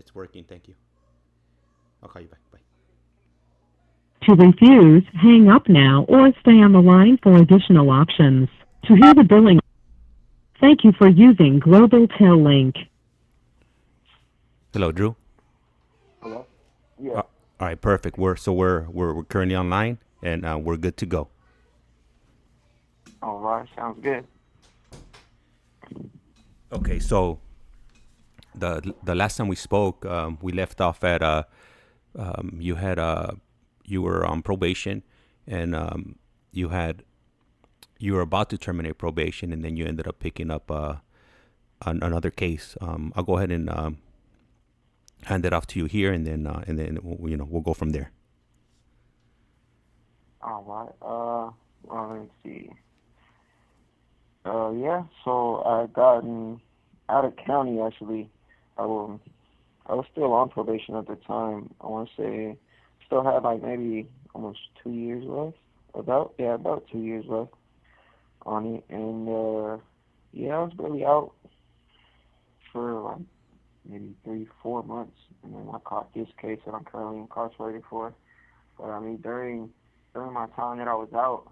It's working. Thank you. I'll call you back. Bye. To refuse, hang up now or stay on the line for additional options. To hear the billing, thank you for using Global Tel Link. Hello, Drew. Hello? Yeah. All right, perfect. We're currently online and we're good to go. All right. Sounds good. Okay, so the last time we spoke, we left off at you had you were on probation, and you were about to terminate probation, and then you ended up picking up another case. I'll go ahead and hand it off to you here, and then we'll go from there. All right. Well, let's see. Yeah. So I gotten out of county actually. I was still on probation at the time. I want to say still had like maybe almost 2 years left. About 2 years left on it, and yeah, I was barely out for like maybe 3, 4 months, and then I caught this case that I'm currently incarcerated for. But I mean, during my time that I was out,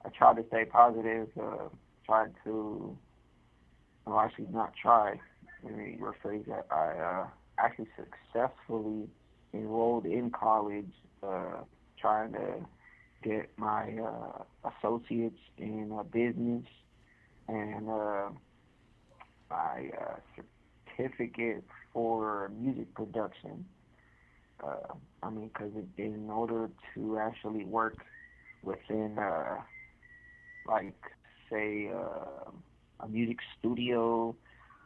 I tried to stay positive. Tried to, well, actually not tried. Let me rephrase that. I actually successfully enrolled in college, trying to get my associates in business and my certificate for music production. I mean, because in order to actually work within, like, say, a music studio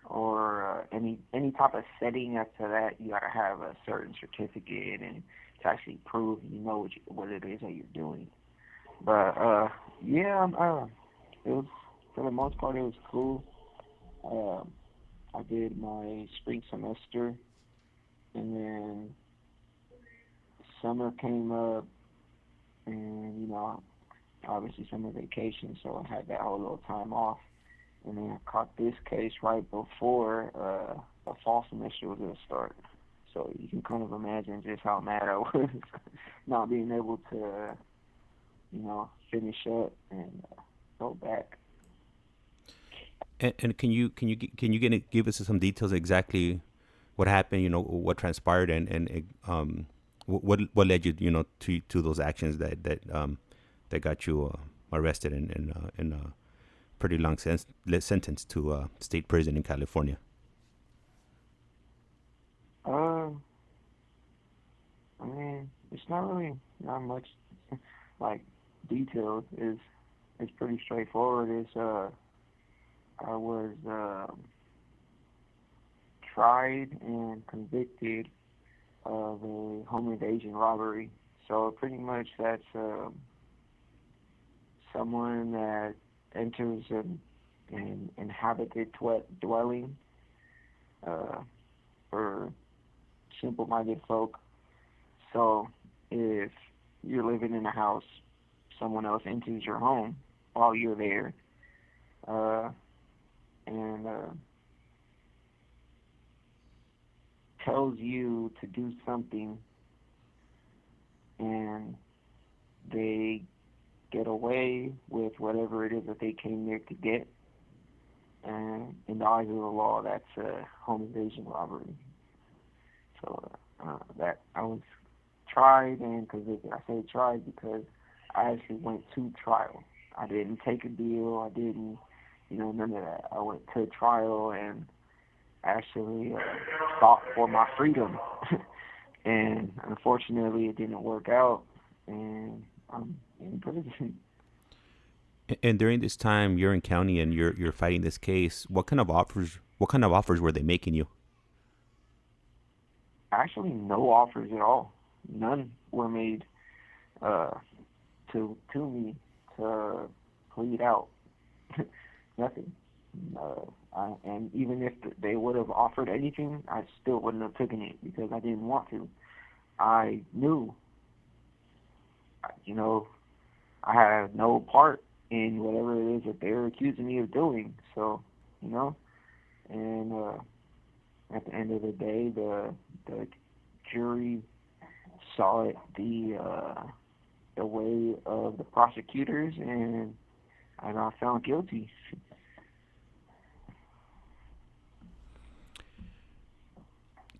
or any type of setting after that, you gotta have a certain certificate and to actually prove you know what it is that you're doing. But yeah, it was for the most part it was cool. Uh, I did my spring semester, and then summer came up, and obviously summer vacation, so I had that whole little time off. And then I caught this case right before the fall semester was going to start. So you can kind of imagine just how mad I was not being able to, finish up and go back. And give us some details exactly what happened? What transpired, and what led you to those actions that got you arrested and pretty long sentence to state prison in California. Uh, I mean, it's not much like details. It's pretty straightforward. I was tried and convicted of a home invasion robbery. So pretty much that's someone that enters an inhabited dwelling uh, for simple-minded folk. So if you're living in a house, someone else enters your home while you're there, uh, and tells you to do something, and they get away with whatever it is that they came there to get. And in the eyes of the law, that's a home invasion robbery. So that I was tried and convicted. I say tried because I actually went to trial. I didn't take a deal. I didn't, none of that. I went to trial and actually fought for my freedom. And unfortunately, it didn't work out, and I'm in prison. And during this time, you're in county and you're fighting this case. What kind of offers were they making you? Actually, no offers at all. None were made uh, to me to plead out. Nothing. And even if they would have offered anything, I still wouldn't have taken it because I didn't want to. I knew, you know, I had no part in whatever it is that they're accusing me of doing. So, and at the end of the day, the jury saw it the way of the prosecutors, and I got found guilty.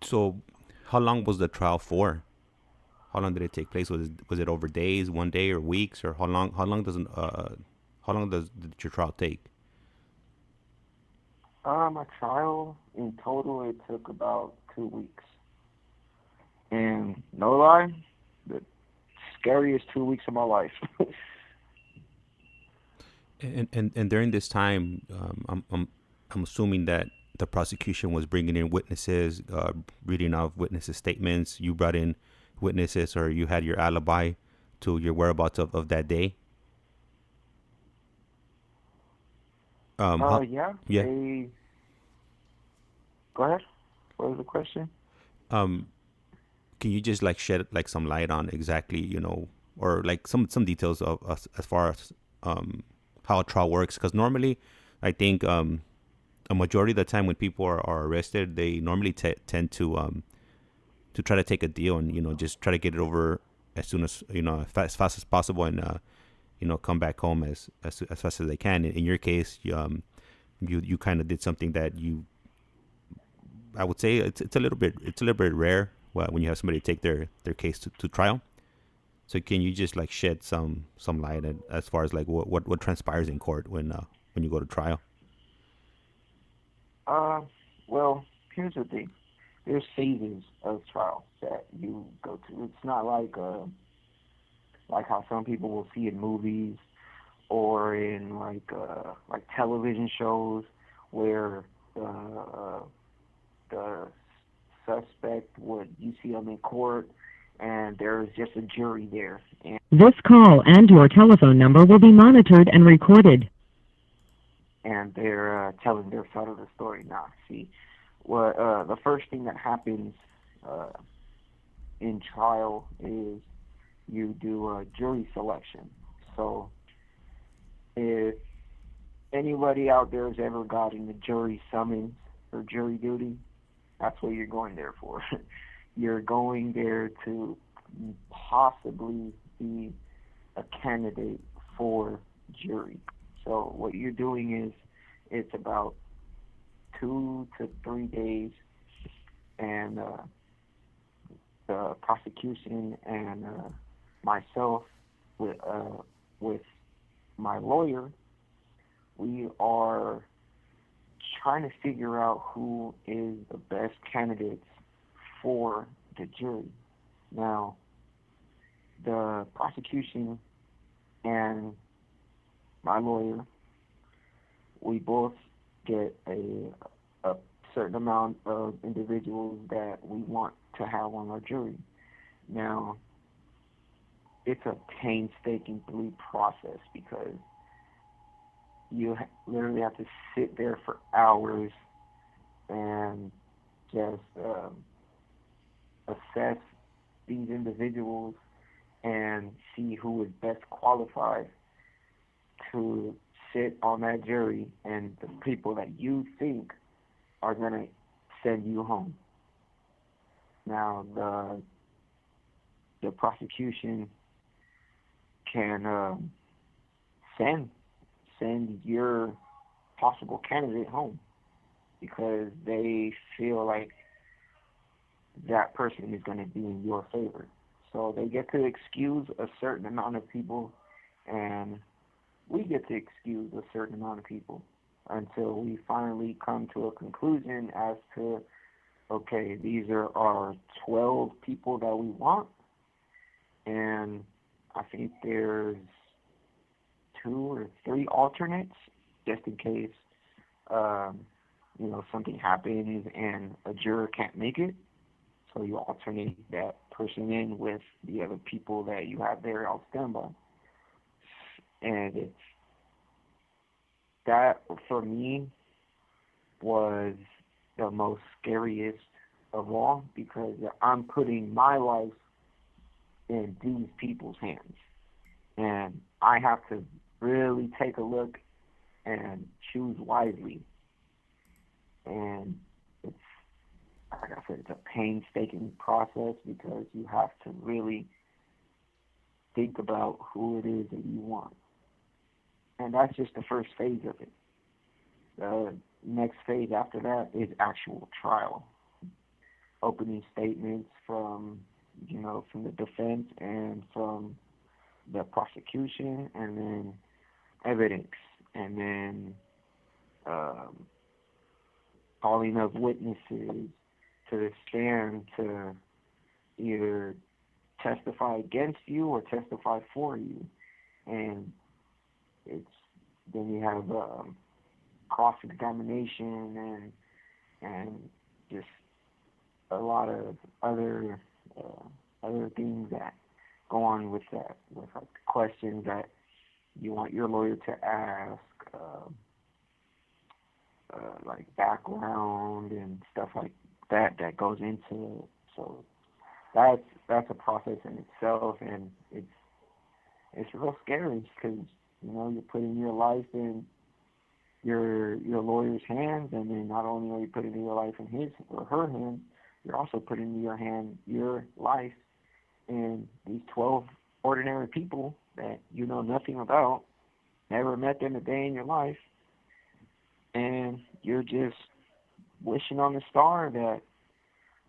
So, how long was the trial for? How long did it take place? Was it over days, one day, or weeks, or how long did your trial take? My trial in total it took about 2 weeks, and no lie, the scariest 2 weeks of my life. And during this time, I'm assuming that the prosecution was bringing in witnesses, reading off witnesses' statements. You brought in witnesses, or you had your alibi to your whereabouts of that day. How, Yeah, yeah. they go ahead. What was the question? Um, can you just like shed like some light on exactly, or like some details of as far as how a trial works? Because normally, I think a majority of the time when people are arrested, they normally tend to try to take a deal and just try to get it over as soon as as fast as possible, and come back home as fast as they can. In your case, you kind of did something that I would say it's a little bit rare when you have somebody take their case to trial. So can you just like shed some light as far as like what transpires in court when you go to trial? Uh, well, here's the thing. There's phases of trial that you go to. It's not like how some people will see in movies or in like television shows where the suspect would you see them in court and there's just a jury there This call and your telephone number will be monitored and recorded. and they're telling their side of the story. Now, see, what the first thing that happens uh, in trial is you do a jury selection. So if anybody out there has ever gotten a jury summons or jury duty, that's what you're going there for. You're going there to possibly be a candidate for jury. So what you're doing is it's about 2 to 3 days, and the prosecution and myself with my lawyer, we are trying to figure out who is the best candidates for the jury. Now, the prosecution and my lawyer, we both get a certain amount of individuals that we want to have on our jury. Now, it's a painstakingly process because you literally have to sit there for hours and just assess these individuals and see who is best qualified to sit on that jury and the people that you think are going to send you home. Now, the prosecution can send your possible candidate home because they feel like that person is going to be in your favor. So they get to excuse a certain amount of people, and we get to excuse a certain amount of people until we finally come to a conclusion as to, okay, these are our 12 people that we want, and I think there's 2 or 3 alternates just in case something happens and a juror can't make it. So you alternate that person in with the other people that you have there on standby. And it's that for me was the most scariest of all because I'm putting my life in these people's hands. And I have to really take a look and choose wisely. And it's like I said, it's a painstaking process because you have to really think about who it is that you want. And that's just the first phase of it. The next phase after that is actual trial. Opening statements from, from the defense and from the prosecution, and then evidence, and then um, calling of witnesses to the stand to either testify against you or testify for you. And it's then you have cross-examination and just a lot of other things that go on with that, with like questions that you want your lawyer to ask, like background and stuff like that goes into it. So that's a process in itself, and it's real scary because you're putting your life in your lawyer's hands, and then not only are you putting your life in his or her hands, you're also putting in your life in these 12 ordinary people that you know nothing about, never met them a day in your life, and you're just wishing on the star that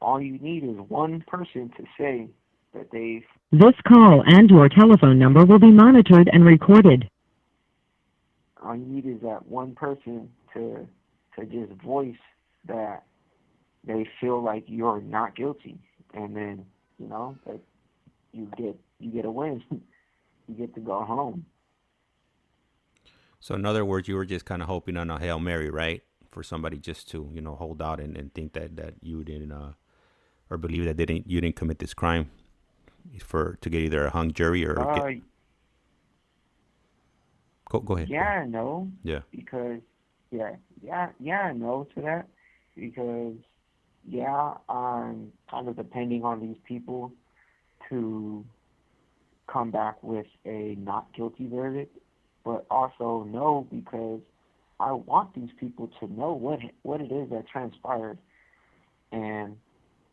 all you need is one person to say that they've... This call and your telephone number will be monitored and recorded. All you need is that one person to just voice that they feel like you're not guilty, and then that you get a win. You get to go home. So in other words, you were just kind of hoping on a Hail Mary, right? For somebody just to hold out and think that you didn't or believe that you didn't commit this crime, to get either a hung jury or go ahead. Yeah, no. Yeah. Because no to that, because I'm kind of depending on these people to come back with a not guilty verdict, but also no, because I want these people to know what it is that transpired, and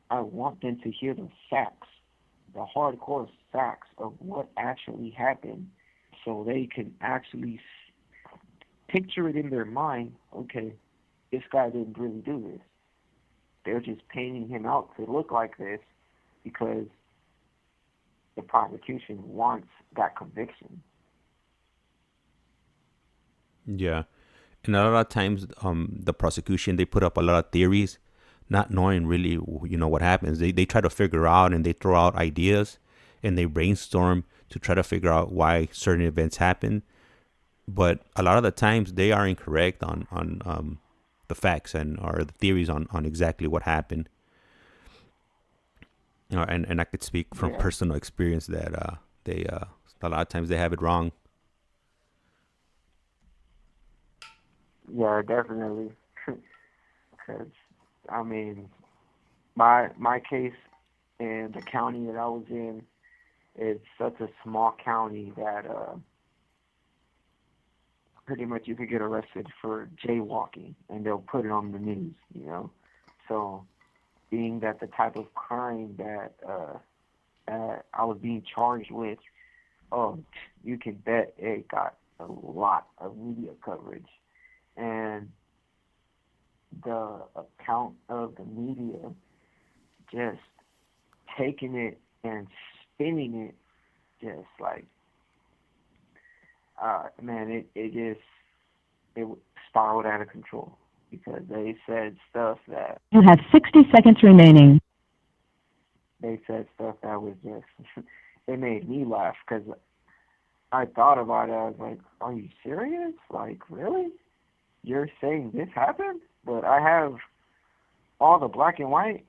I want them to hear the facts, the hardcore facts of what actually happened, so they can actually picture it in their mind. Okay, this guy didn't really do this. They're just painting him out to look like this because the prosecution wants that conviction. Yeah. And a lot of times, the prosecution, they put up a lot of theories, not knowing really, what happens. They try to figure out, and they throw out ideas, and they brainstorm to try to figure out why certain events happen. But a lot of the times, they are incorrect on the facts or the theories on exactly what happened. And I could speak from personal experience that they a lot of times they have it wrong. Yeah, definitely. Because my case in the county that I was in, it's such a small county that pretty much you could get arrested for jaywalking, and they'll put it on the news. So being that the type of crime that I was being charged with, you can bet it got a lot of media coverage. And the account of the media just taking it and spinning it, just like, it spiraled out of control, because they said stuff that... You have 60 seconds remaining. They said stuff that was just... it made me laugh, because I thought about it. I was like, are you serious? Like, really? You're saying this happened? But I have all the black and white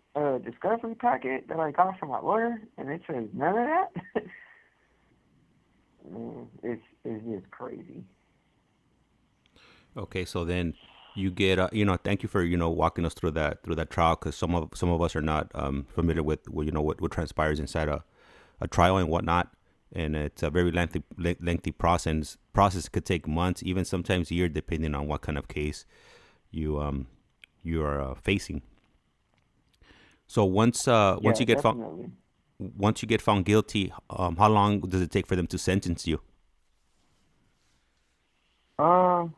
discovery packet that I got from my lawyer, and it says none of that. Man, it's just crazy. Okay, so then you get thank you for walking us through that trial, because some of us are not familiar with what transpires inside a trial and whatnot, and it's a very lengthy process. Could take months, even sometimes years, depending on what kind of case you are facing. So once Yeah, you get found definitely. once you get found guilty, how long does it take for them to sentence you? Um,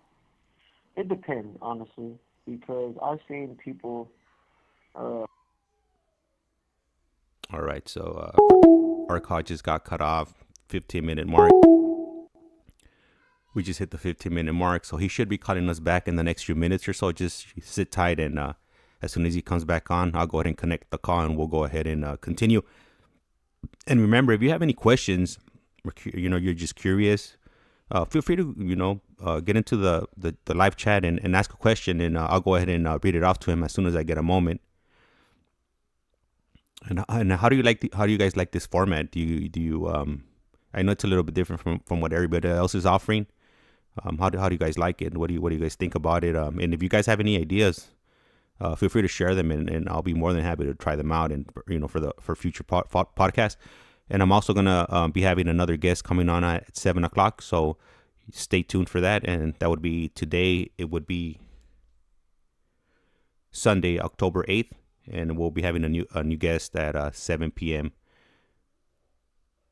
it depends, honestly, because I've seen people. Uh, All right. So our call just got cut off. 15-minute mark. We just hit the 15-minute mark, so he should be calling us back in the next few minutes or so. Just sit tight, and as soon as he comes back on, I'll go ahead and connect the call, and we'll go ahead and continue. And remember, if you have any questions, or you're just curious, feel free to get into the live chat and ask a question, and I'll go ahead and read it off to him as soon as I get a moment. And how do you how do you guys like this format? Do you I know it's a little bit different from what everybody else is offering. How do you guys like it? What do you guys think about it? And if you guys have any ideas, feel free to share them, and I'll be more than happy to try them out, and for future podcasts. And I'm also gonna be having another guest coming on at 7 o'clock, so stay tuned for that. And that would be today. It would be Sunday, October 8th, and we'll be having a new guest at 7 p.m.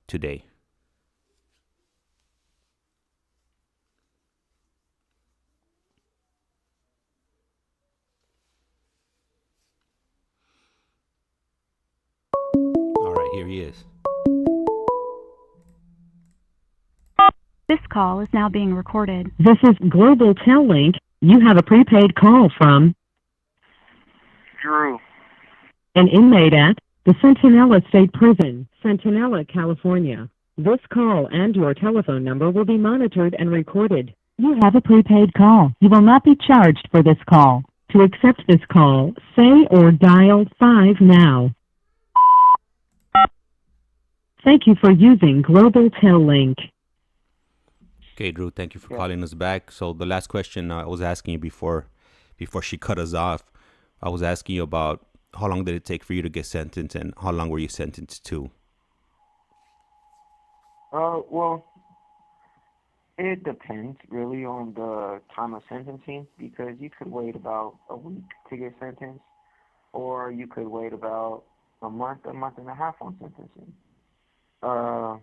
today. All right, here he is. This call is now being recorded. This is Global Tel Link. You have a prepaid call from Drew. an inmate at the Centinela State Prison, Centinela, California. This call and your telephone number will be monitored and recorded. You have a prepaid call. You will not be charged for this call. To accept this call, say or dial 5 now. Thank you for using Global Tel Link. Okay, Drew, thank you for Yeah. calling us back. So the last question I was asking you before she cut us off, I was asking you about how long did it take for you to get sentenced, and how long were you sentenced to? Well, it depends really on the time of sentencing because you could wait about a week to get sentenced, or you could wait about a month and a half on sentencing. Uh,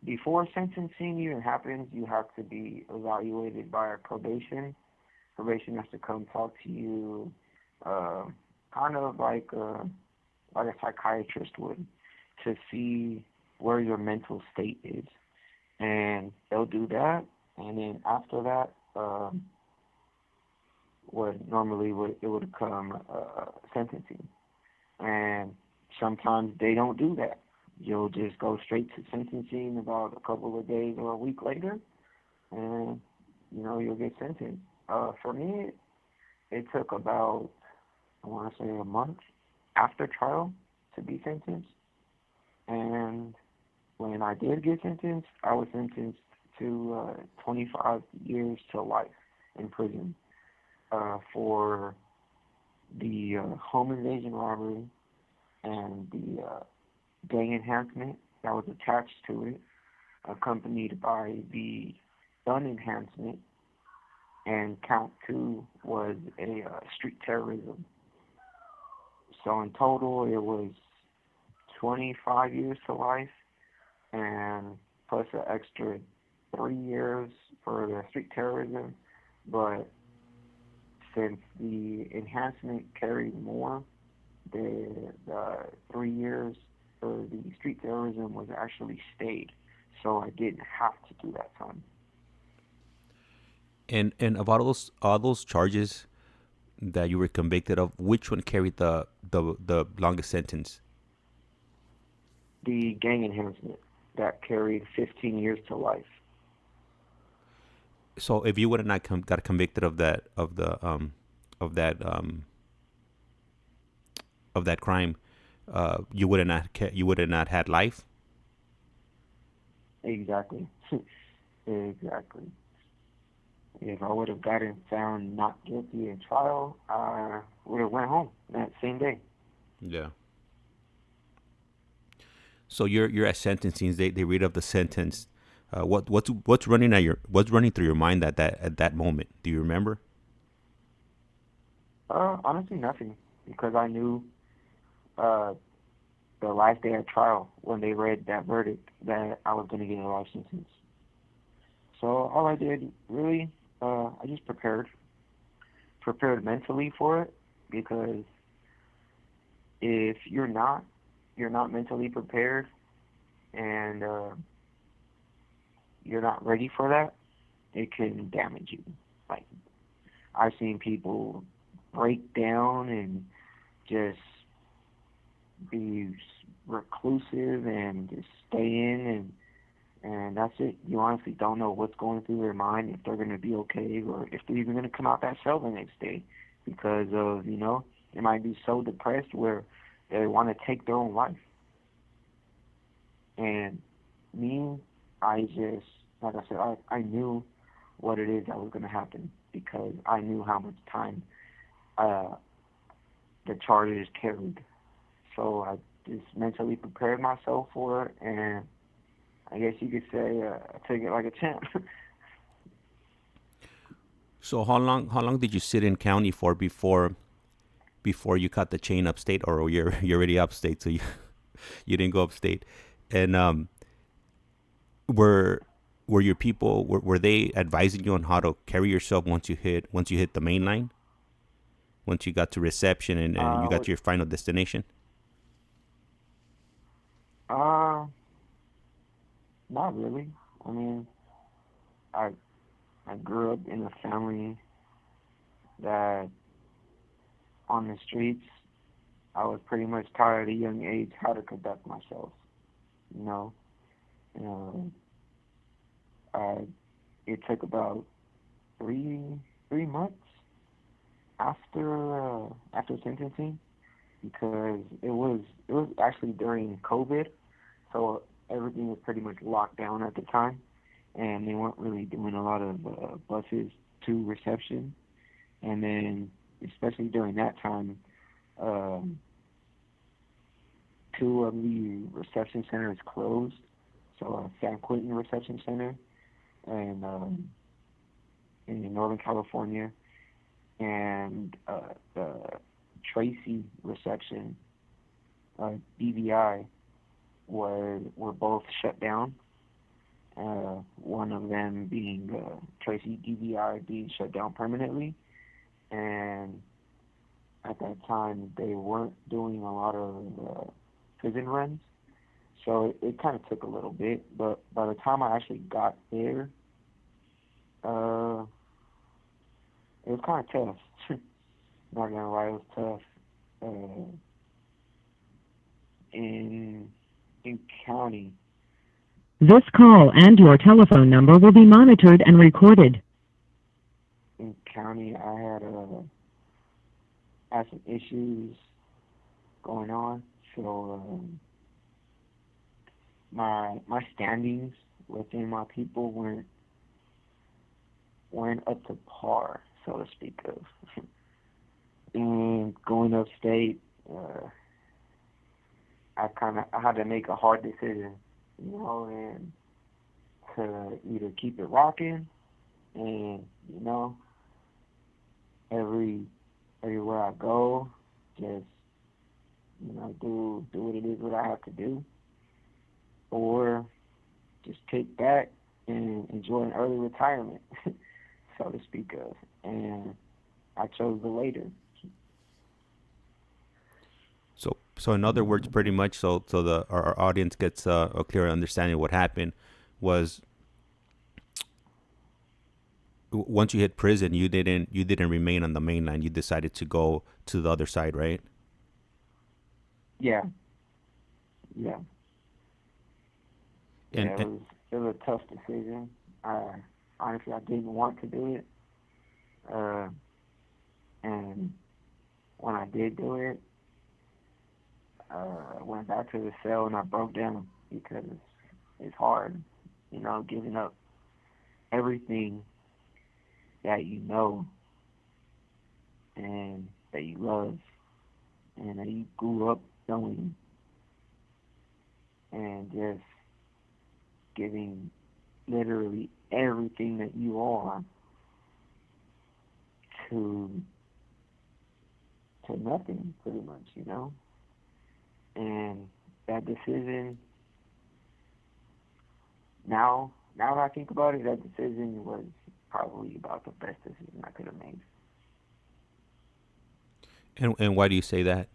Before sentencing even happens, you have to be evaluated by our probation. Probation has to come talk to you, uh, kind of like a psychiatrist would, to see where your mental state is, and they'll do that. And then after that, it would come sentencing, and sometimes they don't do that. You'll just go straight to sentencing about a couple of days or a week later, and you'll get sentenced. For me, it took about, I want to say, a month after trial to be sentenced. And when I did get sentenced, I was sentenced to 25 years to life in prison for the home invasion robbery and the gang enhancement that was attached to it, accompanied by the gun enhancement, and count two was a street terrorism. So in total, it was 25 years to life, and plus an extra 3 years for the street terrorism. But since the enhancement carried more, the 3 years for the street terrorism was actually stayed, so I didn't have to do that time. And of all those charges that you were convicted of, which one carried the longest sentence? The gang enhancement that carried 15 years to life. So if you would have not got convicted of of that of that crime, you would have not had life. Exactly. Exactly. If I would have gotten found not guilty in trial, I would have went home that same day. Yeah. So you're at sentencing. They read up the sentence. What's running through your mind at that moment? Do you remember? Honestly, nothing, because I knew the last day of trial when they read that verdict that I was going to get a life sentence. So all I did really, I just prepared mentally for it, because if you're not mentally prepared, and you're not ready for that, it can damage you. Like, I've seen people break down and just be reclusive and just stay in, and that's it. You honestly don't know what's going through their mind, if they're going to be okay, or if they're even going to come out that cell the next day, because of, they might be so depressed where they want to take their own life. And me, I just, like I said, I knew what it is that was going to happen, because I knew how much time uh, the charges carried. So I just mentally prepared myself for it, and I guess you could say I took it like a champ. So how long did you sit in county for before you cut the chain upstate, or you're already upstate, so you you didn't go upstate? And were your people, were they advising you on how to carry yourself once you hit the main line, once you got to reception, and you got to your final destination? uh, Not really. I mean, I I grew up in a family that, on the streets, I was pretty much taught at a young age how to conduct myself. You know, uh, I it took about three 3 months after sentencing, because it was actually during COVID, so everything was pretty much locked down at the time, and they weren't really doing a lot of buses to reception, and then especially during that time, um, two of the reception centers closed. So San Quentin Reception Center and in Northern California, and the Tracy Reception, DVI, were both shut down. One of them being Tracy DVI being shut down permanently, and at that time they weren't doing a lot of prison runs, so it kind of took a little bit. But by the time I actually got there, uh, it was kind of tough. Not gonna lie, it was tough. In county, This call and your telephone number will be monitored and recorded. I had some issues going on, so my standings within my people weren't up to par, so to speak of. And going upstate, I had to make a hard decision, and to either keep it rocking, and every everywhere I go, just do what it is what I have to do, or just kick back and enjoy an early retirement, so to speak of. And I chose the later. So in other words, pretty much, so our audience gets a clear understanding of what happened was, once you hit prison, you didn't remain on the main line. You decided to go to the other side, right? Yeah, yeah, And, yeah. and It was a tough decision. Honestly, I didn't want to do it, uh, and when I did do it, I went back to the cell and I broke down, because it's hard, giving up everything that you know and that you love and that you grew up knowing, and just giving literally everything that you are to nothing, pretty much, And that decision, now that I think about it, that decision was probably about the best decision I could have made. And why do you say that?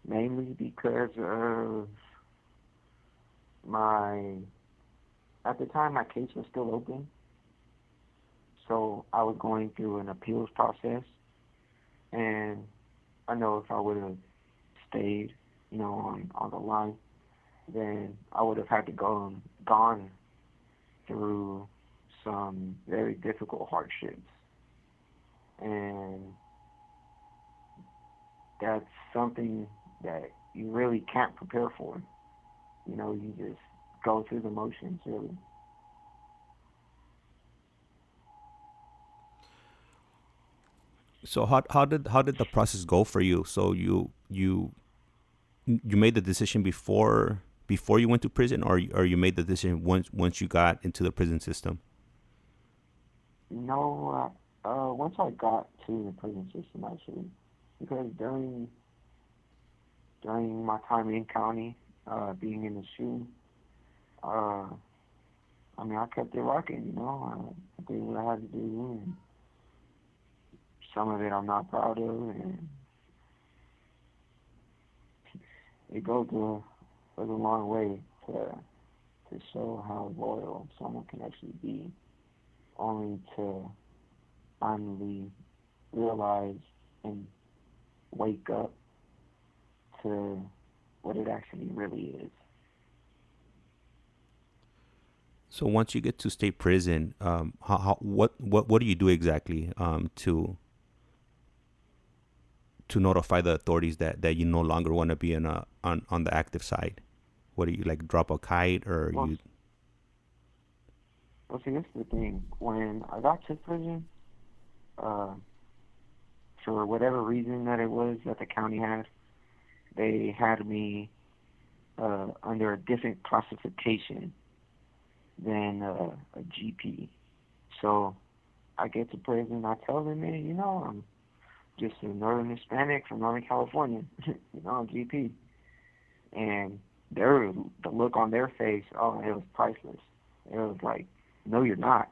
Mainly because of at the time my case was still open, so I was going through an appeals process, and I know if I would have stayed, on the line, then I would have had to gone through some very difficult hardships, and that's something that you really can't prepare for. You just go through the motions, really. So how did the process go for you? So you made the decision before you went to prison, or you made the decision once you got into the prison system? No, once I got to the prison system, actually, because during my time in county, being in the SHU, uh, I kept it rocking, I did what I had to do, and some of it I'm not proud of, and it goes a long way to show how loyal someone can actually be, only to finally realize and wake up to what it actually really is. So once you get to state prison, what do you do exactly to notify the authorities that you no longer want to be on the active side? What do you, like, drop a kite, or Well, you? well, see, this is the thing. When I got to prison, uh, for whatever reason that it was that the county had, they had me under a different classification than a GP. So I get to prison, I tell them, man, I'm just a Northern Hispanic from Northern California, I'm GP. And the look on their face, oh, it was priceless. It was like, no, you're not,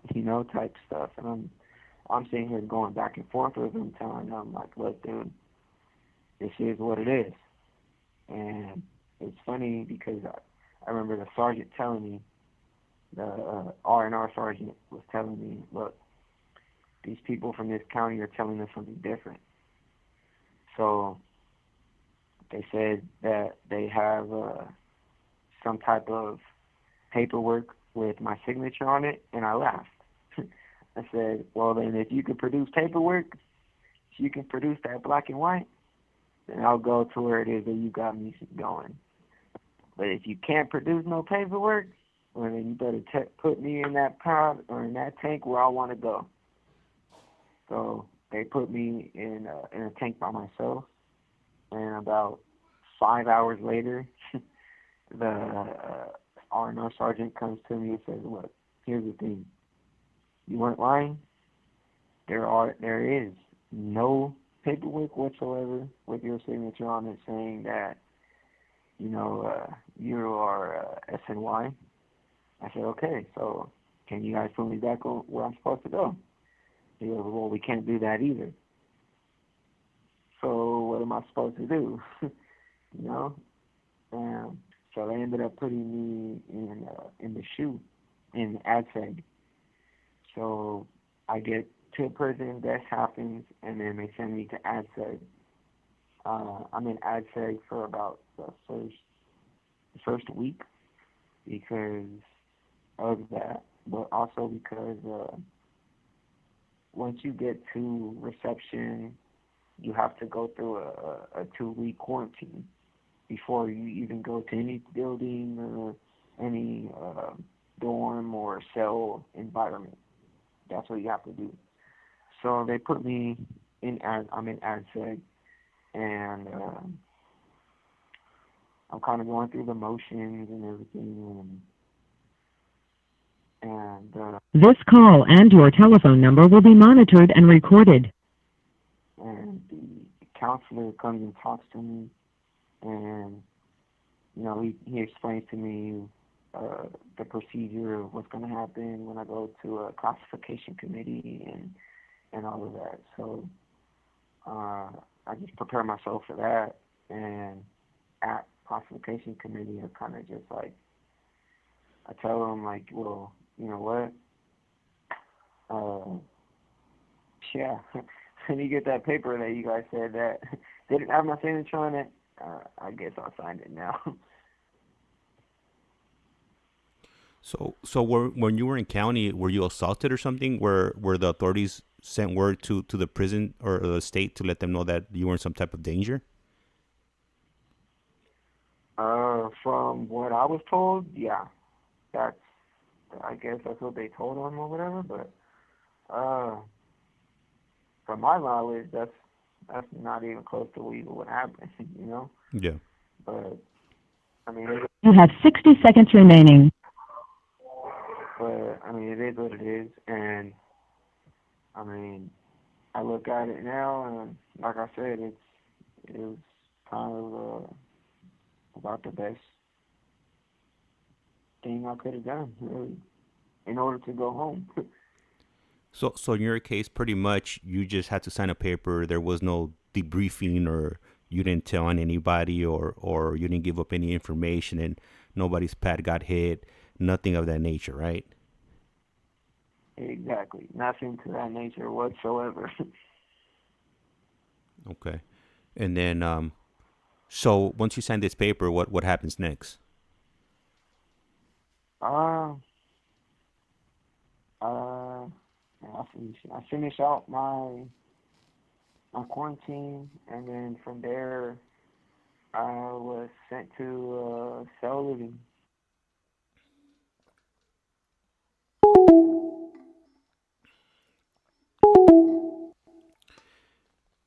type stuff. And I'm sitting here going back and forth with them, telling them, like, look, dude, this is what it is. And it's funny because I remember the sergeant telling me, the R&R sergeant was telling me, look, these people from this county are telling us something different. So they said that they have some type of paperwork with my signature on it, and I laughed. I said, well, then if you can produce paperwork, if you can produce that black and white, then I'll go to where it is that you got me going. But if you can't produce no paperwork, well, then you better put me in that pod or in that tank where I want to go. So they put me in a tank by myself, and about 5 hours later, the R&R sergeant comes to me and says, look, here's the thing. You weren't lying. There is no paperwork whatsoever with your signature on it saying that, you are SNY. I said, okay, so can you guys put me back on where I'm supposed to go? He goes, well, we can't do that either. So what am I supposed to do? And so they ended up putting me in the SHU, in ADSEG. So I get to prison, this happens, and then they send me to ADSEG. I'm in ADSEG for about the first week because of that, but also because once you get to reception, you have to go through a 2-week quarantine before you even go to any building or any dorm or cell environment. That's what you have to do. So they put me I'm in ADSEG, and I'm kind of going through the motions and everything, This call and your telephone number will be monitored and recorded. and the counselor comes and talks to me, and he explains to me the procedure of what's going to happen when I go to a classification committee and all of that. So I just prepare myself for that, and at classification committee, I kind of just like I tell them like, well, you know what? Yeah, when you get that paper that you guys said that didn't have my signature on it, I guess I'll sign it now. So when you were in county, were you assaulted or something? Were the authorities sent word to the prison or the state to let them know that you were in some type of danger? From what I was told, yeah, that's I guess that's what they told them or whatever. But from my knowledge, that's not even close to what happened, you know. Yeah. But I mean, You have 60 seconds remaining. it is what it is, and I mean, I look at it now, and like I said, it was kind of about the best thing I could have done, really, in order to go home. So in your case, pretty much you just had to sign a paper. There was no debriefing, or you didn't tell on anybody, or you didn't give up any information, and nobody's pad got hit. Nothing of that nature, right? Exactly, nothing to that nature whatsoever. Okay. And then so once you sign this paper, what happens next? uh, uh, I finish out my quarantine, and then from there, I was sent to cell living.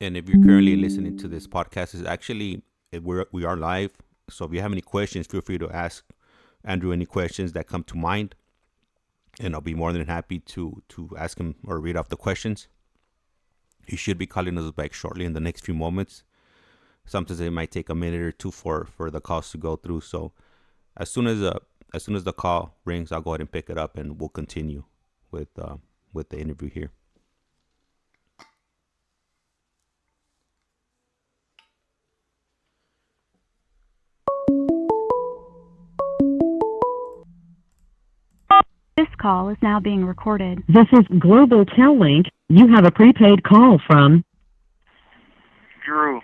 And if you're currently listening to this podcast, is actually we are live. So if you have any questions, feel free to ask Andrew any questions that come to mind, and I'll be more than happy to ask him or read off the questions. He should be calling us back shortly in the next few moments. Sometimes it might take a minute or two for the calls to go through. So as soon as the call rings, I'll go ahead and pick it up, and we'll continue with the interview here. This call is now being recorded. This is Global Tel Link. You have a prepaid call from Drew.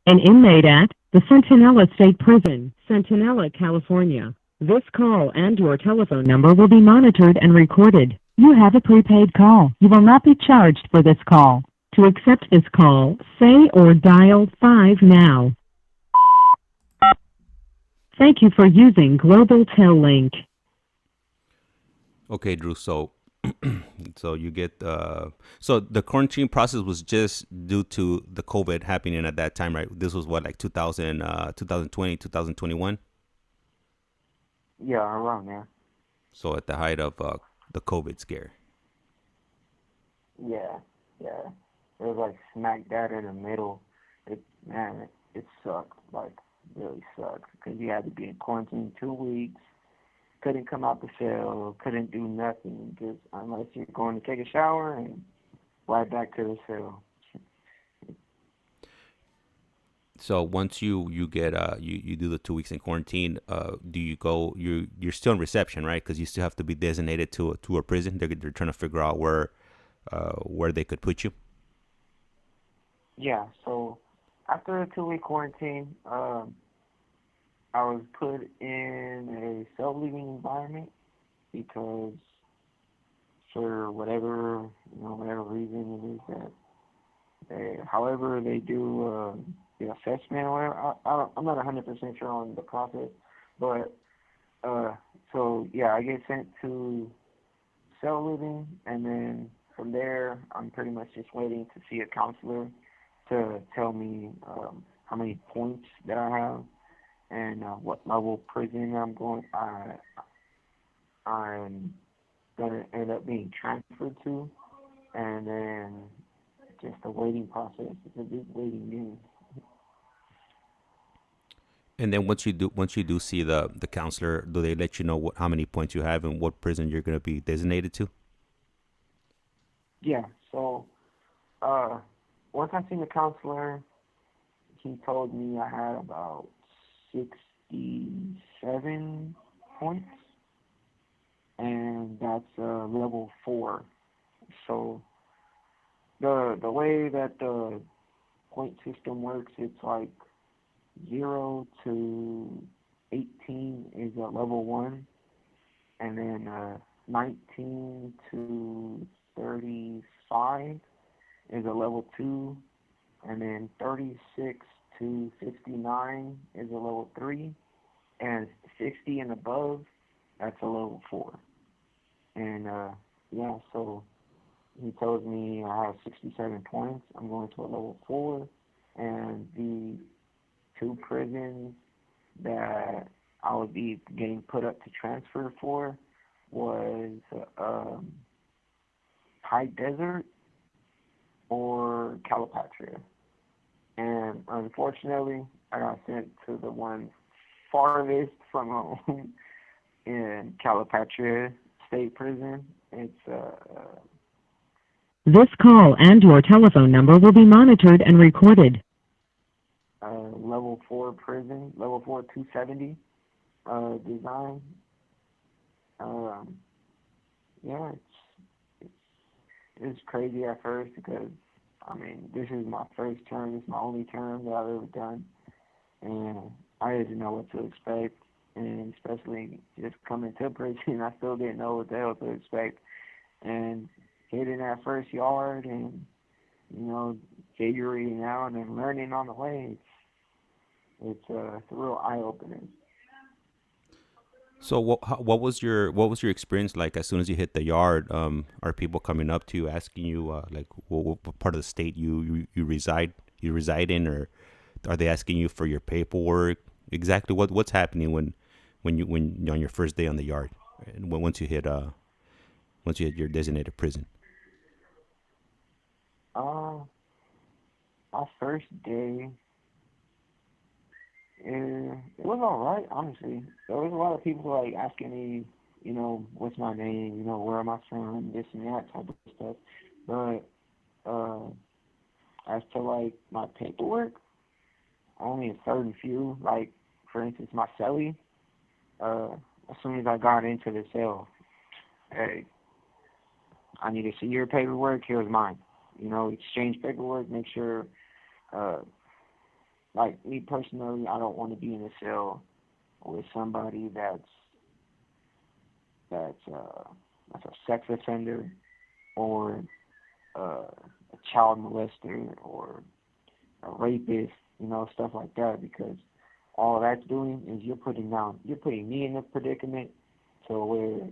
an inmate at the Centinela State Prison, Centinela, California. This call and your telephone number will be monitored and recorded. You have a prepaid call. You will not be charged for this call. To accept this call, say or dial 5 now. Thank you for using Global Tel Link. Okay, Drew. So so you get so the quarantine process was just due to the COVID happening at that time, right? This was what, like 2020, 2021. Yeah, around there. So at the height of the COVID scare. Yeah, yeah. It was like smack dab in the middle. It sucked. Like, really sucked. Because you had to be in quarantine 2 weeks. Couldn't come out the cell. Couldn't do nothing. Just unless you're going to take a shower and right back to the cell. So once you get you do the 2 weeks in quarantine, do you go you're still in reception, right? Because you still have to be designated to a prison. They're trying to figure out where they could put you. Yeah, so after a 2 week quarantine, I was put in a self-living environment because for whatever reason it is that however they do the assessment or whatever, I'm not 100% sure on the process, but so yeah, I get sent to cell living, and then from there, I'm pretty much just waiting to see a counselor to tell me how many points that I have and what level prison I'm gonna end up being transferred to, and then just a waiting process. It's a big waiting game. And then once you do see the counselor, do they let you know how many points you have and what prison you're gonna be designated to? Yeah. So uh, once I seen the counselor, he told me I had about 67 points, and that's level 4. So the way that the point system works, it's like 0 to 18 is a level 1, and then 19 to 35 is a level 2, and then 36 to 59 is a level 3, and 60 and above, that's a level 4. And yeah, so he told me I have 67 points. I'm going to a level 4, and the two prisons that I would be getting put up to transfer for was High Desert or Calipatria. And unfortunately, I got sent to the one farthest from home in Calipatria State Prison. It's This call and your telephone number will be monitored and recorded. level 4 prison, level 4 270 design. Um, yeah, it's crazy at first because I mean this is my first term, this is my only term that I've ever done, and I didn't know what to expect, and especially just coming to prison, I still didn't know what the hell to expect, and hitting that first yard and figuring out and learning on the way. It's a real eye opener. So what was your experience like as soon as you hit the yard? Are people coming up to you asking you like what part of the state you reside in, or are they asking you for your paperwork? Exactly what's happening when on your first day on the yard, and once you hit your designated prison? Uh, my first day, it was all right, honestly. There was a lot of people like asking me, what's my name, where am I from, this and that type of stuff. But uh, as to like my paperwork, only a certain few, like for instance my cellie. As soon as I got into the cell, hey, I need to see your paperwork. Here's mine. Exchange paperwork. Make sure. Uh, like me personally, I don't want to be in a cell with somebody that's a sex offender or a child molester or a rapist, stuff like that, because all that's doing is you're putting me in a predicament to where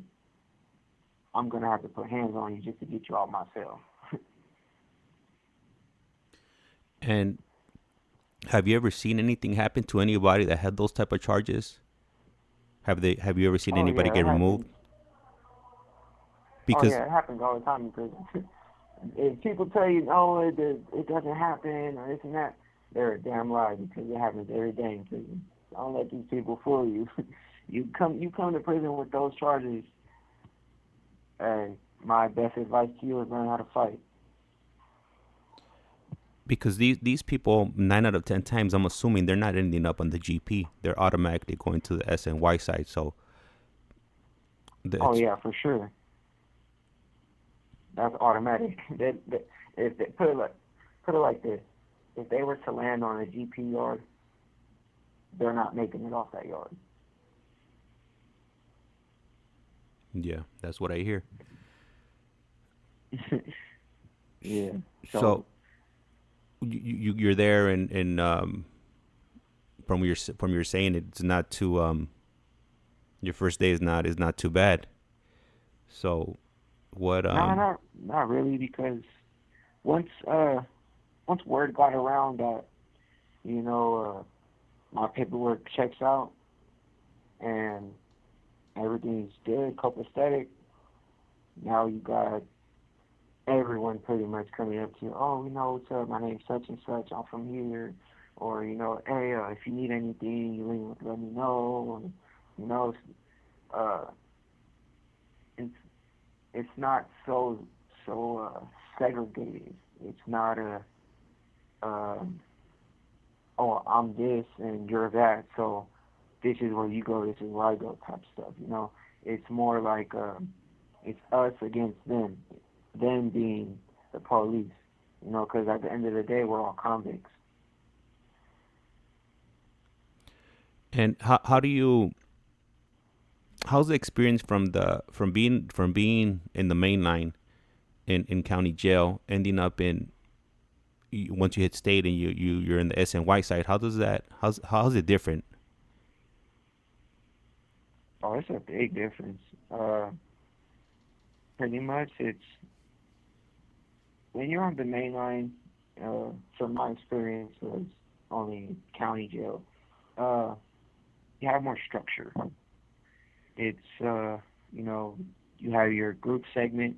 I'm gonna have to put hands on you just to get you out my cell. And have you ever seen anything happen to anybody that had those type of charges? Have you ever seen Oh anybody yeah, it get removed? happens. Oh Because yeah, it happens all the time in prison. If people tell you, oh, it doesn't happen or this and that, they're a damn lie because it happens every day in prison. Don't let these people fool you. You come to prison with those charges. Hey, my best advice to you is learn how to fight. because these people 9 out of 10 times, I'm assuming they're not ending up on the GP. They're automatically going to the SNY side. So Oh it's yeah, for sure. That's automatic. If they put it like this, if they were to land on a GP yard, they're not making it off that yard. yeah, that's what I hear. Yeah. So So you're there, and from your saying, it's not too your first day is not too bad. So what no, not really, because once once word got around that you know my paperwork checks out and everything's good, copacetic, now you got everyone pretty much coming up to you. Oh, what's up? My name's such and such. I'm from here. Or hey, if you need anything, let me know. And, you know, uh, it's it's not so segregated. It's not uh, oh, I'm this and you're that. So this is where you go, this is where I go type stuff. It's more like it's us against them being the police. Because at the end of the day, we're all convicts. And how do you how's the experience from being in the main line in county jail, ending up in once you hit state and you're in the SNY side? How's it different? Oh, it's a big difference. Uh, Pretty much, it's when you're on the main line. From my experience, was only county jail. Uh, you have more structure. It's you have your group segment,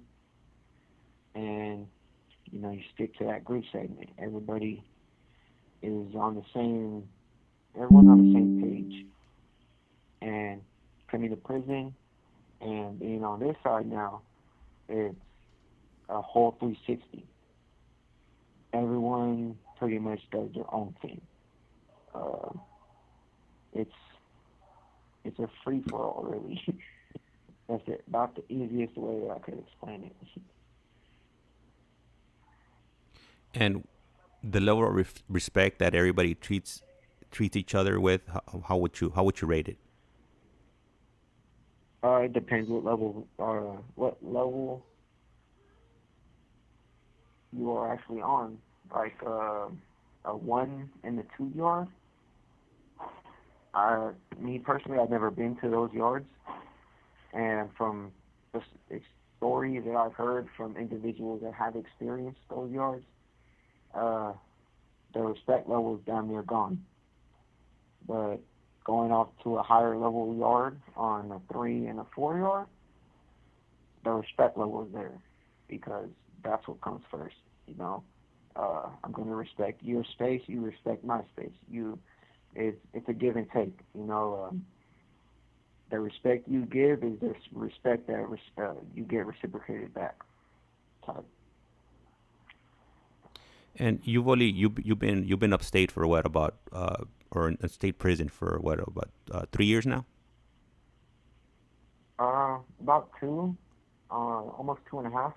and you stick to that group segment. Is on the same. Everyone's on the same page. And coming to prison and being on this side now, it's a whole 360. Everyone pretty much does their own thing. Uh, it's it's a free for all, really. That's about the easiest way that I could explain it. And the level of respect that everybody treats each other with, how would you rate it? It depends what level you are actually on. Like a 1 and a 2 yard. Me personally, I've never been to those yards, and from the stories that I've heard from individuals that have experienced those yards, uh, the respect level is damn near gone. But going off to a higher level yard on a 3 and a 4 yard, the respect level is there because that's what comes first. You know, I'm going to respect your space. You respect my space. It's a give and take. The respect you give is the respect that you get reciprocated back. Type. And you've been upstate for what, about or in a state prison for what, about 3 years now? About two, almost 2.5.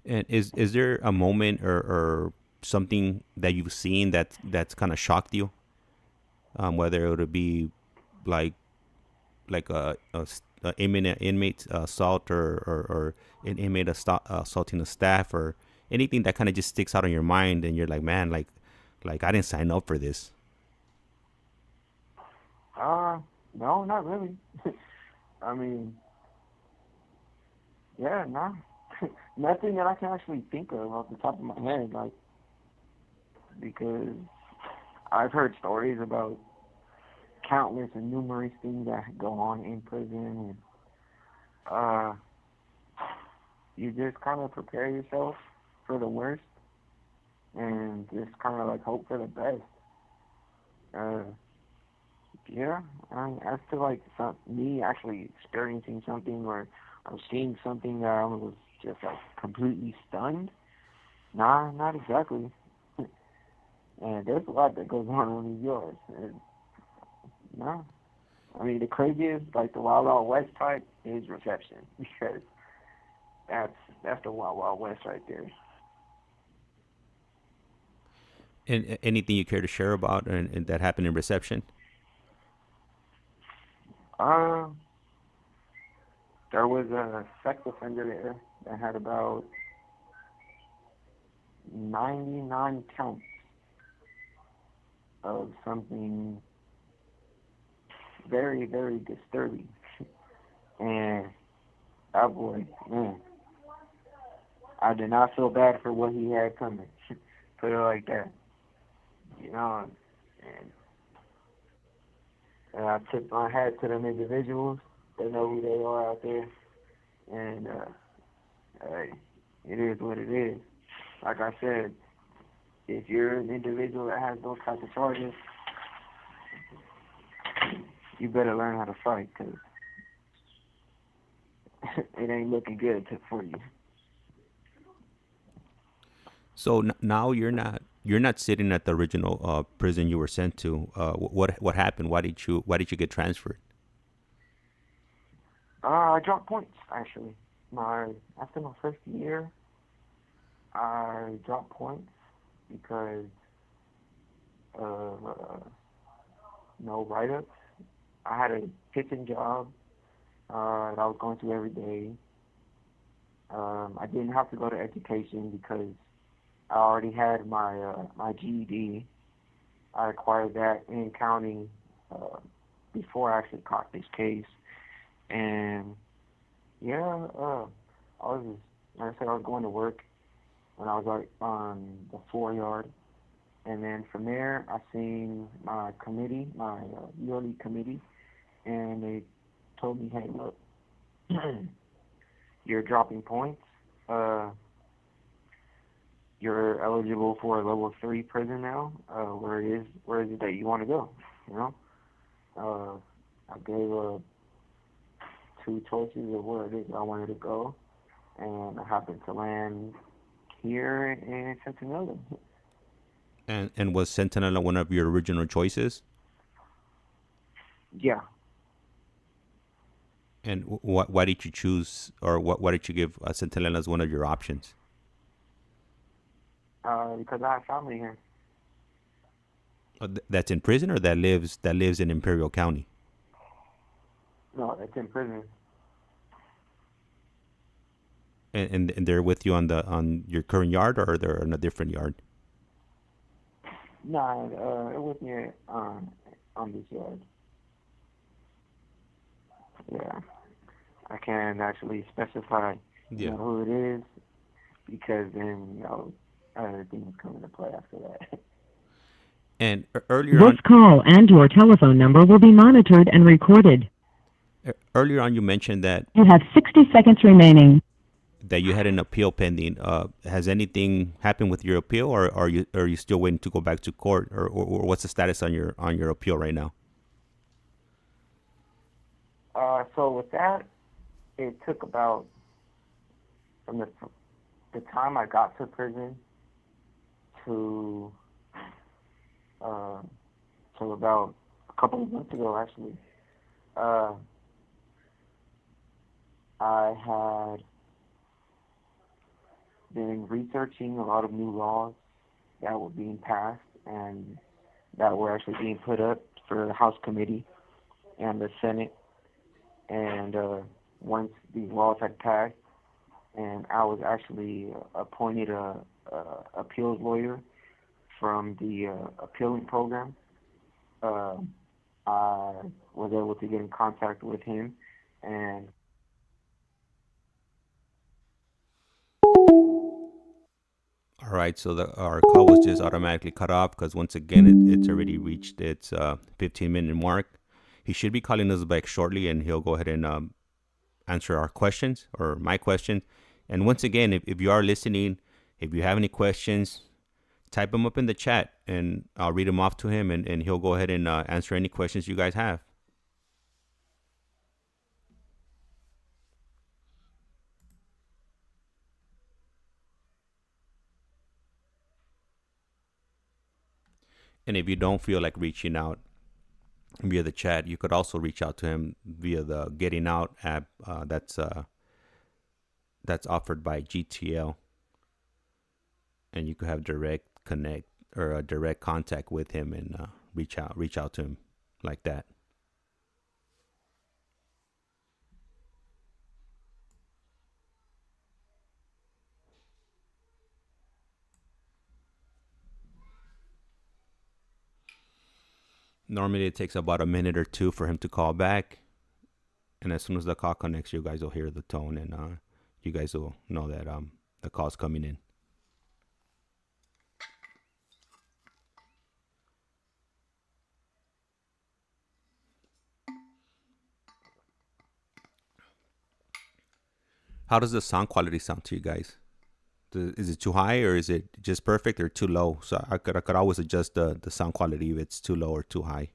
And is there a moment or something that you've seen that's kind of shocked you? Whether it would be like a inmate assault, or an inmate assaulting a staff, or anything that kind of just sticks out in your mind, and you're like, man, like I didn't sign up for this. Uh, no, not really. I mean, yeah, no, nothing that I can actually think of off the top of my head, like because I've heard stories about countless and numerous things that go on in prison, and uh, you just kind of prepare yourself for the worst and just kind of like hope for the best. Uh, yeah, as to like me actually experiencing something or seeing something that I was just like completely stunned. Nah, not exactly. And there's a lot that goes on these yards. And, nah, I mean the craziest, like the Wild Wild West type, is reception because that's that's the Wild Wild West right there. And anything you care to share about, and that happened in reception? Uh, there was a sex offender there that had about 99 counts of something very, very disturbing. And that boy, man, I did not feel bad for what he had coming. Put it like that, you know. And, and I tip my hat to them individuals. They know who they are out there. And hey, it is what it is. Like I said, if you're an individual that has those types of charges, you better learn how to fight, because it ain't looking good for you. So now you're not sitting at the original prison you were sent to. What happened? Why did you get transferred? I dropped points, actually. After my first year, I dropped points because of no write-ups. I had a kitchen job that I was going to every day. I didn't have to go to education because I already had my GED. I acquired that in county before I actually caught this case. And yeah, I was like I said, I was going to work when I was like on the 4 yard, and then from there I seen my committee, my yearly committee, and they told me, hey, look, you're dropping points. You're eligible for a level 3 prison now. Where is it that you want to go? You know, I gave two choices of where it is I wanted to go, and I happened to land here in Cincinnati. And was Sentinel one of your original choices? Yeah, And why did you choose, or why did you give Sentinel as one of your options? because I have family here. That's in prison, or that lives in Imperial County? No, it's in prison. And they're with you on your current yard, or they're in a different yard? No, it was near on this yard. Yeah, I can't actually specify, Yeah. who it is, because then other things come into play after that. And earlier This on, call and your telephone number will be monitored and recorded. you mentioned that You have 60 seconds remaining. you had an appeal pending. Has anything happened with your appeal, or are you still waiting to go back to court, or what's the status on your appeal right now? So with that, it took about from the time I got to prison to till about a couple of months ago, actually. Uh, I had been researching a lot of new laws that were being passed and that were actually being put up for the House Committee and the Senate. And once these laws had passed, and I was actually appointed a appeals lawyer from the appealing program, I was able to get in contact with him, and All right, so our call was just automatically cut off because once again it's already reached its 15-minute mark. He should be calling us back shortly, and he'll go ahead and answer our questions, or my questions. And once again, if you are listening, if you have any questions, type them up in the chat, and I'll read them off to him, and he'll go ahead and answer any questions you guys have. And if you don't feel like reaching out via the chat, you could also reach out to him via the Getting Out app. That's offered by GTL, and you could have direct connect, or a direct contact with him, and reach out to him like that. Normally it takes about a minute or two for him to call back, and as soon as the call connects, you guys will hear the tone, and you guys will know that the call's coming in. How does the sound quality sound to you guys? Is it too high or is it just perfect or too low? So I could always adjust the sound quality if it's too low or too high.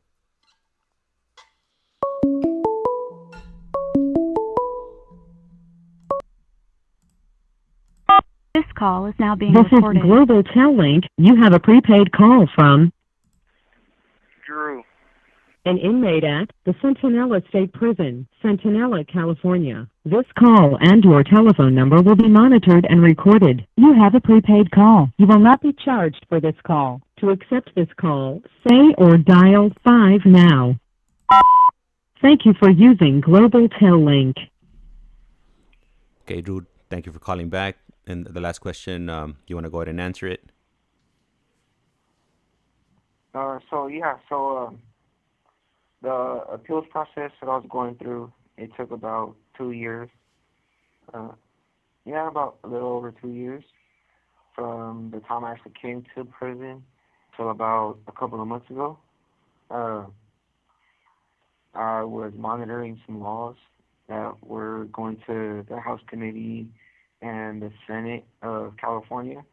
This call is now being This is recorded. Global Tel Link. You have a prepaid call from Drew. an inmate at the Centinela State Prison, Centinela, California. This call and your telephone number will be monitored and recorded. You have a prepaid call. You will not be charged for this call. To accept this call, say or dial 5 now. Thank you for using Global Tel Link. Okay, Drew, thank you for calling back. And the last question, you want to go ahead and answer it? The appeals process that I was going through, it took about 2 years. About a little over 2 years from the time I actually came to prison till about a couple of months ago. I was monitoring some laws that were going to the House Committee and the Senate of California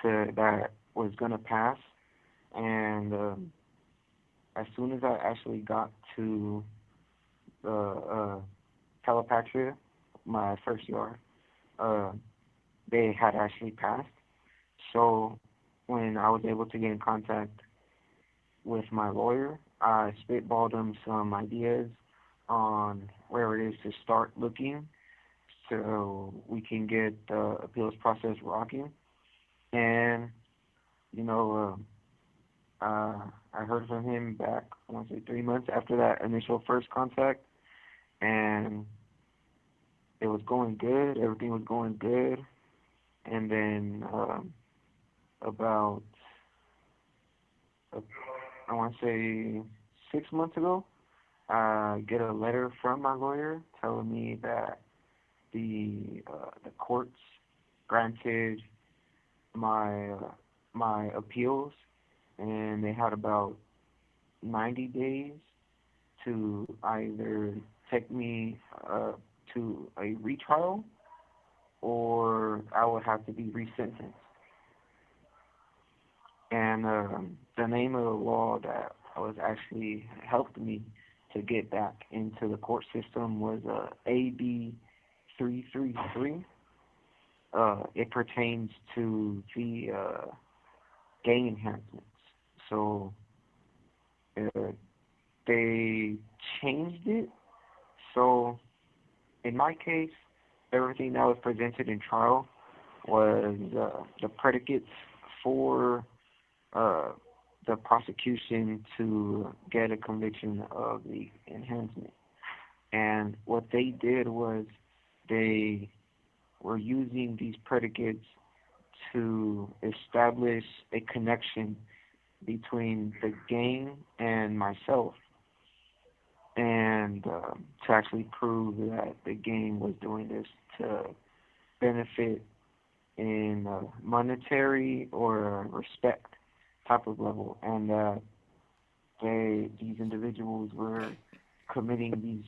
that was going to pass. And as soon as I actually got to Calipatria, my first yard, they had actually passed. So when I was able to get in contact with my lawyer, I spitballed him some ideas on where it is to start looking so we can get the appeals process rocking. And, I heard from him back, I want to say 3 months after that initial first contact, and it was going good. Everything was going good. And then about, I want to say 6 months ago, I get a letter from my lawyer telling me that the courts granted my appeals, and they had about 90 days to either take me to a retrial or I would have to be resentenced. And the name of the law that was actually helped me to get back into the court system was AB 333. It pertains to the gang enhancements. So they changed it. So in my case, everything that was presented in trial was the predicates for the prosecution to get a conviction of the enhancement. And what they did was they were using these predicates to establish a connection between the gang and myself, and to actually prove that the gang was doing this to benefit in monetary or respect type of level, and that these individuals were committing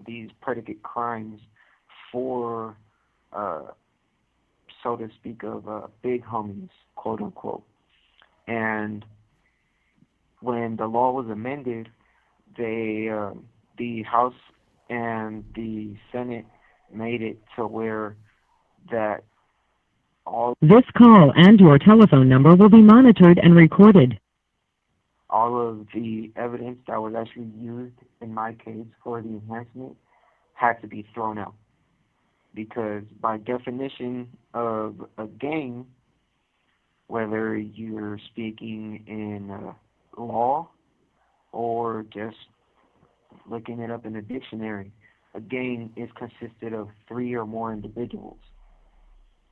these predicate crimes for, so to speak, of big homies, quote unquote. And when the law was amended, the House and the Senate made it to where that This call and your telephone number will be monitored and recorded. all of the evidence that was actually used in my case for the enhancement had to be thrown out. Because by definition of a gang, whether you're speaking in law or just looking it up in a dictionary, a gang is consisted of 3 or more individuals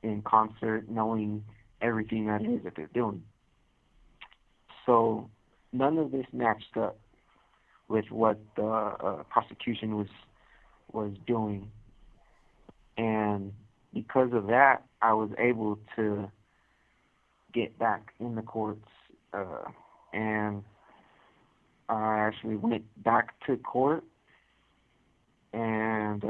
in concert, knowing everything that it is that they're doing. So none of this matched up with what the prosecution was doing. And because of that, I was able to get back in the courts, and I actually went back to court, and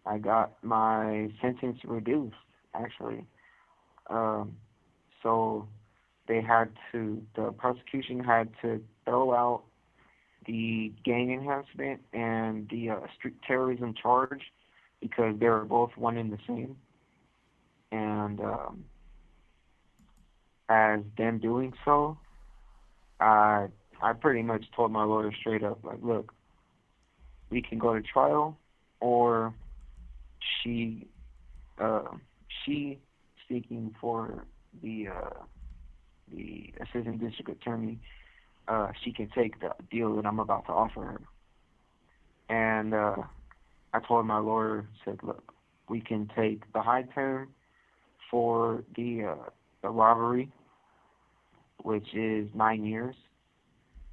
I got my sentence reduced actually. Um, so the prosecution had to throw out the gang enhancement and the strict terrorism charge because they were both one and the same. And as them doing so, I I pretty much told my lawyer straight up, like, look, we can go to trial, or she uh, she speaking for the assistant district attorney, she can take the deal that I'm about to offer her. And I told my lawyer, said, look, we can take the high term for the robbery, which is 9 years,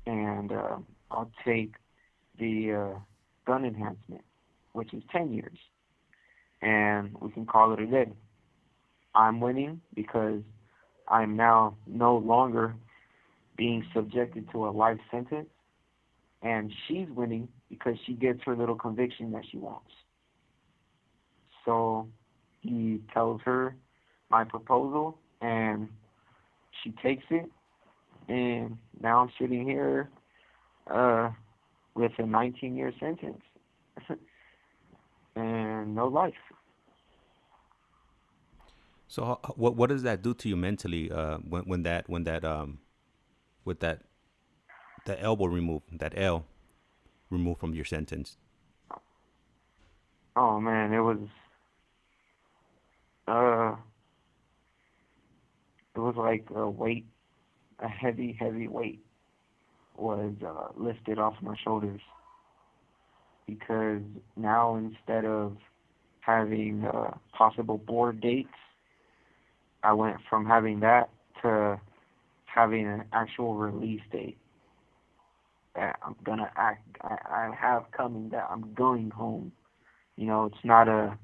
and I'll take the gun enhancement, which is 10 years, and we can call it a day. I'm winning because I'm now no longer being subjected to a life sentence, and she's winning because she gets her little conviction that she wants. So he tells her my proposal, and she takes it, and now I'm sitting here uh, with a 19-year sentence and no life. So what does that do to you mentally when that with that elbow removed, that L removed from your sentence? Oh man, uh, it was like a weight, a heavy weight was lifted off my shoulders, because now instead of having possible board dates, I went from having that to having an actual release date that I have coming, that I'm going home. It's not a,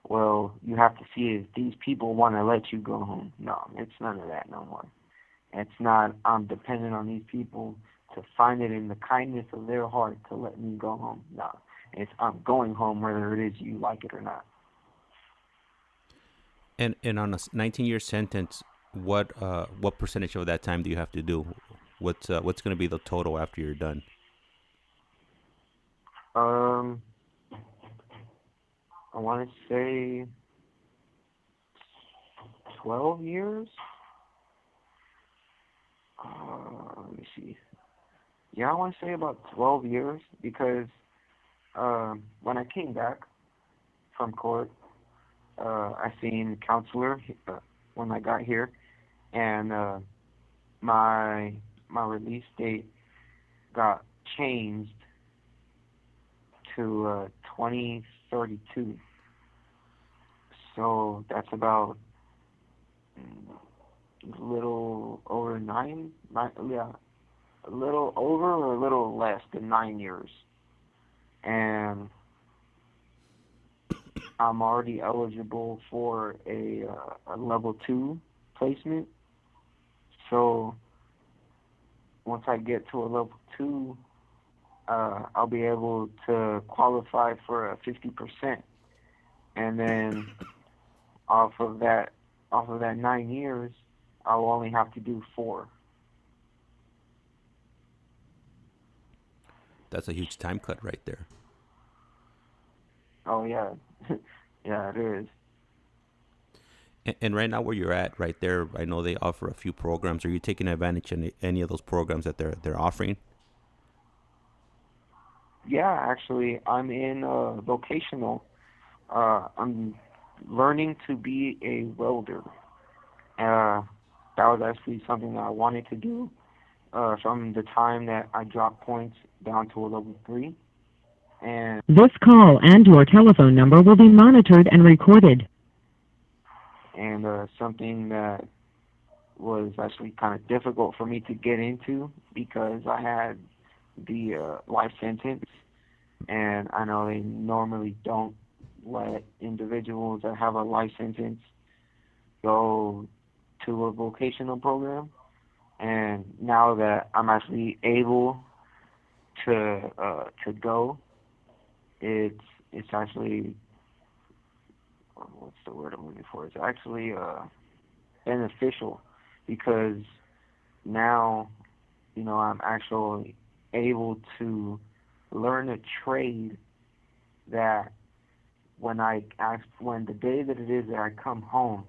well, you have to see if these people want to let you go home. No, it's none of that no more. It's not, I'm dependent on these people to find it in the kindness of their heart to let me go home. No, it's, I'm going home whether it is you like it or not. And on a 19-year sentence, what percentage of that time do you have to do? What's going to be the total after you're done? Um, I want to say 12 years. Let me see. Yeah, I want to say about 12 years, because when I came back from court, I seen a counselor when I got here, and my my release date got changed to 2032. So that's about a little over yeah, a little over or a little less than 9 years. And I'm already eligible for a level 2 placement. So once I get to a level 2, I'll be able to qualify for a 50%. And then off of that, off of that 9 years, I'll only have to do 4. That's a huge time cut right there. Oh yeah, yeah it is. And right now, where you're at, right there, I know they offer a few programs. Are you taking advantage of any of those programs that they're offering? Yeah, actually, I'm in vocational. I'm learning to be a welder. Uh, that was actually something that I wanted to do from the time that I dropped points down to a level 3. And This call and your telephone number will be monitored and recorded. something that was actually kind of difficult for me to get into because I had the life sentence, and I know they normally don't let individuals that have a life sentence go to a vocational program. And now that I'm actually able to go, it's actually what's the word I'm looking for? It's actually beneficial because now, I'm actually able to learn a trade that when the day that it is that I come home,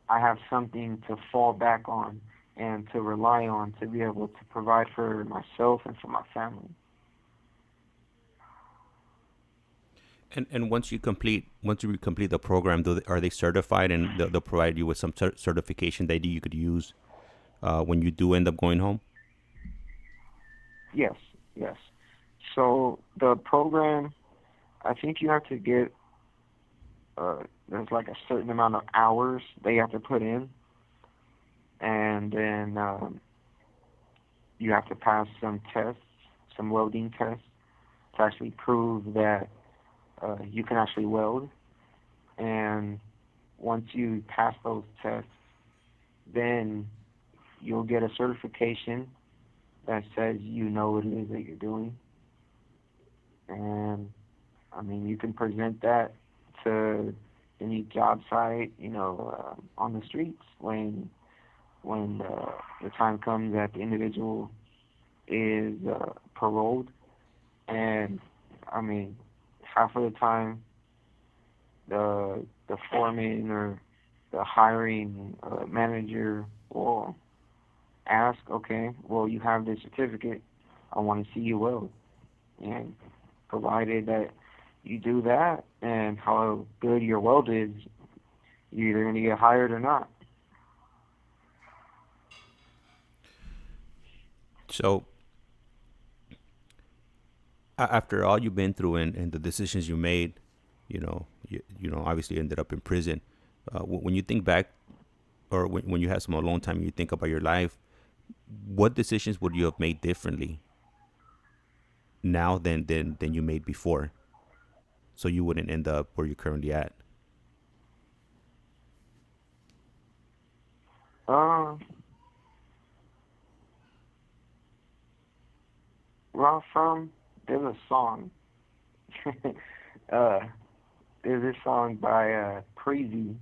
I have something to fall back on and to rely on to be able to provide for myself and for my family. And once you complete the program, are they certified and they'll provide you with some certification that you could use when you do end up going home? Yes, yes. So the program, I think you have to get there's like a certain amount of hours they have to put in, and then you have to pass some tests, some welding tests, to actually prove that you can actually weld. And once you pass those tests, then you'll get a certification that says you know what it is that you're doing. And I mean, you can present that to any job site, on the streets when the time comes that the individual is paroled. And I mean, half of the time, the foreman or the hiring manager will ask, okay, well, you have this certificate. I want to see you weld. And provided that you do that and how good your weld is, you're either going to get hired or not. So after all you've been through and the decisions you made, obviously ended up in prison. When you think back, or when you have some alone time, and you think about your life, what decisions would you have made differently now than you made before, so you wouldn't end up where you're currently at? Uh, where I'm from, there's a song. uh, there's this song by Prezi,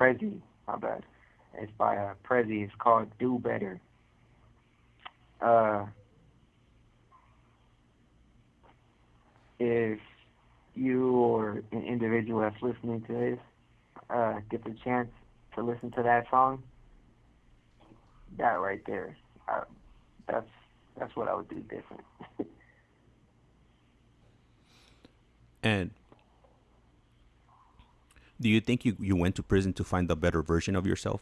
my bad. It's by Prezi. It's called "Do Better." Uh, if you or an individual that's listening to this get the chance to listen to that song, that right there, that's that's what I would do different. And do you think you went to prison to find a better version of yourself?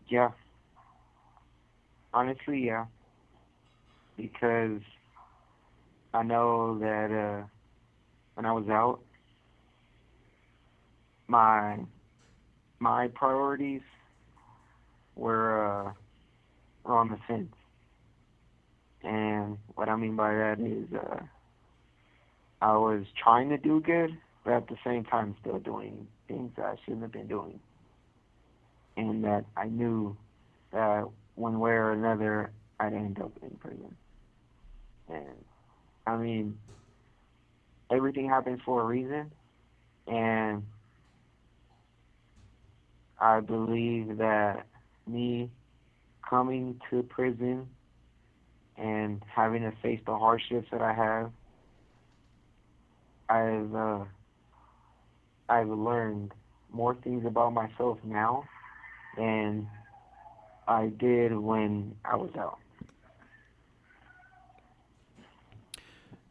Yeah, honestly, yeah, because I know that when I was out, my my priorities were on the fence, and what I mean by that is I was trying to do good, but at the same time still doing things that I shouldn't have been doing, and that I knew that one way or another I'd end up in prison. And I mean, everything happens for a reason, and I believe that me coming to prison and having to face the hardships that I have, I've uh, I've learned more things about myself now than I did when I was out.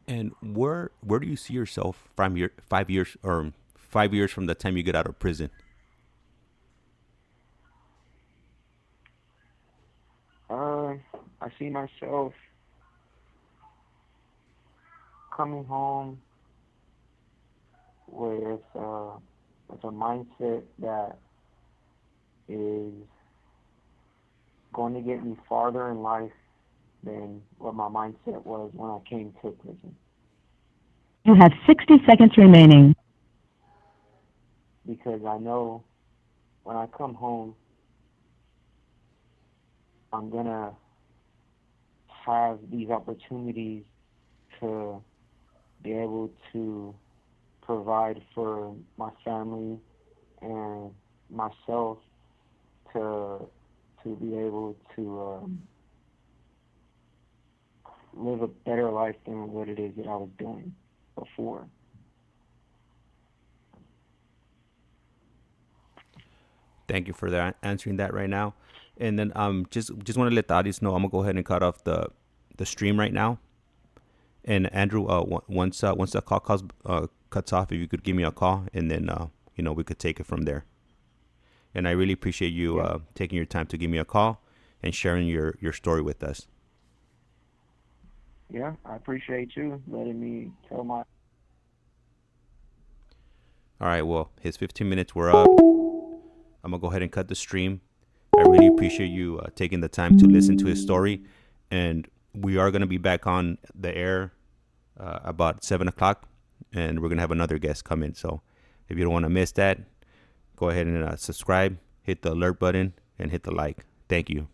And where do you see yourself from your 5 years, or 5 years from the time you get out of prison? Uh, I see myself coming home with a mindset that is going to get me farther in life than what my mindset was when I came to prison. You have 60 seconds remaining. Because I know when I come home, I'm going to have these opportunities to be able to provide for my family and myself to be able to live a better life than what it is that I was doing before. Thank you for that answering that right now. And then just want to let the audience know I'm gonna go ahead and cut off the stream right now. And Andrew, once the call cuts off, if you could give me a call, and then we could take it from there. And I really appreciate you taking your time to give me a call and sharing your story with us. Yeah, I appreciate you letting me tell my. All right, well, his 15 minutes were up. I'm gonna go ahead and cut the stream. I really appreciate you taking the time to listen to his story, and we are gonna be back on the air about 7 o'clock, and we're gonna have another guest come in. So if you don't want to miss that, go ahead and subscribe, hit the alert button, and hit the like. Thank you.